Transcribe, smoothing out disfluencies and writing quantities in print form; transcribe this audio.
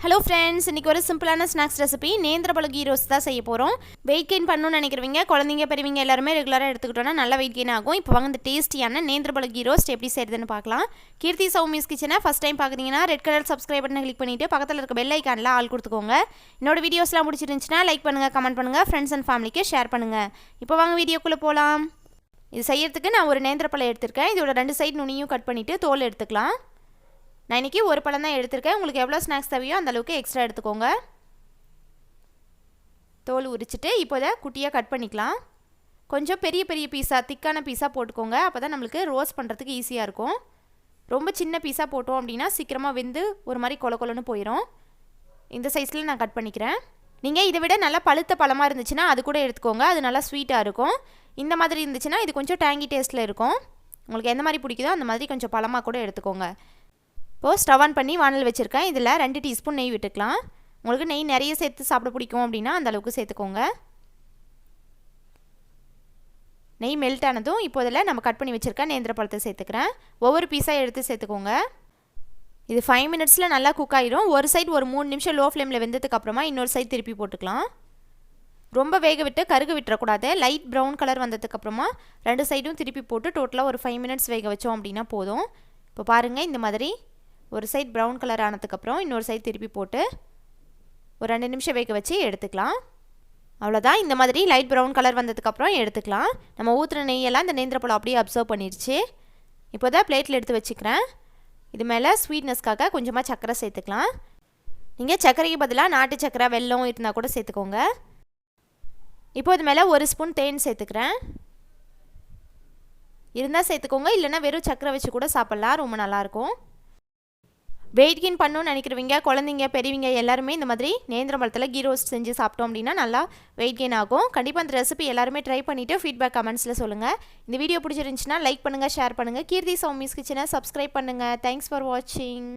Hello friends, இன்னைக்கு ஒரு சிம்பிளான ஸ்நாக்ஸ் ரெசிபி நேந்திர பழம் கீ ரோஸ்ட் தான் செய்ய போறோம். வெயிட் கெயின் பண்ணனும்னு நினைக்கிறவங்க குழந்தைங்க பெரியவங்க எல்லாரும் ரெகுலரா எடுத்துக்கிட்டோம்னா நல்ல வெயிட் கெயின் ஆகும். இப்போ வாங்க இந்த டேஸ்டியான நேந்திர பழம் கீ ரோஸ்ட் எப்படி செய்யறதுன்னு பார்க்கலாம். கீர்த்தி சௌமிஸ் கிச்சனை ஃபர்ஸ்ட் டைம் பார்க்குறீங்கன்னா ரெட் கலர் சப்ஸ்கிரைப் பட்டனை கிளிக் பண்ணிட்டு பக்கத்துல இருக்க பெல் ஐகான்ல ஆல் கொடுத்துக்கோங்க. என்னோட வீடியோஸ்லாம் பிடிச்சிருந்துச்சுனா லைக் பண்ணுங்க, கமெண்ட் பண்ணுங்க, ஃப்ரெண்ட்ஸ் அண்ட் ஃபேமிலிக்கு ஷேர் பண்ணுங்க. இப்போ வாங்க வீடியோக்குள்ள போலாம். இது செய்யறதுக்கு நான் ஒரு நேந்திர பழம் எடுத்துர்க்கேன். இதோட ரெண்டு சைடு நுனியும் கட் பண்ணிட்டு தோல் எடுத்துக்கலாம். நான் இன்றைக்கி ஒரு பழம் தான் எடுத்திருக்கேன். உங்களுக்கு எவ்வளோ ஸ்நாக்ஸ் தேவையோ அந்த அளவுக்கு எக்ஸ்ட்ரா எடுத்துக்கோங்க. தோல் உரிச்சிட்டு இப்போ இதை குட்டியாக கட் பண்ணிக்கலாம். கொஞ்சம் பெரிய பெரிய பீஸாக திக்கான பீஸாக போட்டுக்கோங்க. அப்போ தான் நம்மளுக்கு ரோஸ்ட் பண்ணுறதுக்கு ஈஸியாக இருக்கும். ரொம்ப சின்ன பீஸாக போட்டோம் அப்படின்னா சீக்கிரமாக வெந்து ஒரு மாதிரி கொல கொலன்னு போயிடும். இந்த சைஸில் நான் கட் பண்ணிக்கிறேன். நீங்கள் இதை விட நல்லா பழுத்த பழமாக இருந்துச்சுன்னா அது கூட எடுத்துக்கோங்க. அது நல்லா ஸ்வீட்டாக இருக்கும். இந்த மாதிரி இருந்துச்சுன்னா இது கொஞ்சம் டேங்கி டேஸ்ட்டில் இருக்கும். உங்களுக்கு எந்த மாதிரி பிடிக்குதோ அந்த மாதிரி கொஞ்சம் பழமாக கூட எடுத்துக்கோங்க. இப்போது ஸ்டவ் ஆன் பண்ணி வானல் வச்சுருக்கேன். இதில் 2 டீஸ்பூன் நெய் விட்டுக்கலாம். உங்களுக்கு நெய் நிறைய சேர்த்து சாப்பிட பிடிக்கும் அப்படின்னா அந்தளவுக்கு சேர்த்துக்கோங்க. நெய் மெல்ட் ஆனதும் இப்போ இதில் நம்ம கட் பண்ணி வச்சுருக்கேன் நேந்திர பழத்தை சேர்த்துக்கிறேன். ஒவ்வொரு பீஸாக எடுத்து சேர்த்துக்கோங்க. இது 5 மினிட்ஸில் நல்லா குக் ஆகிடும். ஒரு சைடு ஒரு 3 நிமிஷம் லோ ஃப்ளேமில் வெந்ததுக்கப்புறமா இன்னொரு சைடு திருப்பி போட்டுக்கலாம். ரொம்ப வேக விட்டு கருகு விட்டுறக்கூடாது. லைட் ப்ரௌன் கலர் வந்ததுக்கப்புறமா 2 சைடும் திருப்பி போட்டு டோட்டலாக ஒரு 5 மினிட்ஸ் வேக வச்சோம் அப்படின்னா போதும். இப்போ பாருங்கள், இந்த மாதிரி ஒரு சைட் ப்ரௌன் கலர் ஆனதுக்கப்புறம் இன்னொரு சைடு திருப்பி போட்டு ஒரு 2 நிமிஷம் வேக வச்சு எடுத்துக்கலாம். அவ்வளோதான். இந்த மாதிரி லைட் ப்ரௌன் கலர் வந்ததுக்கப்புறம் எடுத்துக்கலாம். நம்ம ஊற்றுற நெய்யெல்லாம் இந்த நேந்திர பழம் அப்படியே அப்சர்வ் பண்ணிடுச்சு. இப்போ தான் பிளேட்டில் எடுத்து வச்சுக்கிறேன். இது மேலே ஸ்வீட்னஸ்க்காக கொஞ்சமாக சர்க்கரை சேர்த்துக்கலாம். நீங்கள் சர்க்கரைக்கு பதிலாக நாட்டு சர்க்கரை வெல்லம் இருந்தால் கூட சேர்த்துக்கோங்க. இப்போ இது மேலே 1 ஸ்பூன் தேன் சேர்த்துக்கிறேன். இருந்தால் சேர்த்துக்கோங்க, இல்லைனா வெறும் சர்க்கரை வச்சு கூட சாப்பிட்லாம், ரொம்ப நல்லாயிருக்கும். வெயிட் கெயின் பண்ணணும்னு நினைக்கிறவங்க குழந்தைங்க பெரியவங்க எல்லாருமே இந்த மாதிரி நேந்திர பழத்தில் கீ ரோஸ்ட் செஞ்சு சாப்பிட்டோம் அப்படின்னா நல்லா வெயிட் கெயின் ஆகும். கண்டிப்பாக அந்த ரெசிபி எல்லாருமே ட்ரை பண்ணிவிட்டு ஃபீட்பேக் கமெண்ட்ஸில் சொல்லுங்கள். இந்த வீடியோ பிடிச்சிருந்துச்சுன்னா லைக் பண்ணுங்கள், ஷேர் பண்ணுங்கள். கீர்த்தி சௌமிஸ் கிச்சனை சப்ஸ்கிரைப் பண்ணுங்கள். தேங்க்ஸ் ஃபார் வாட்சிங்.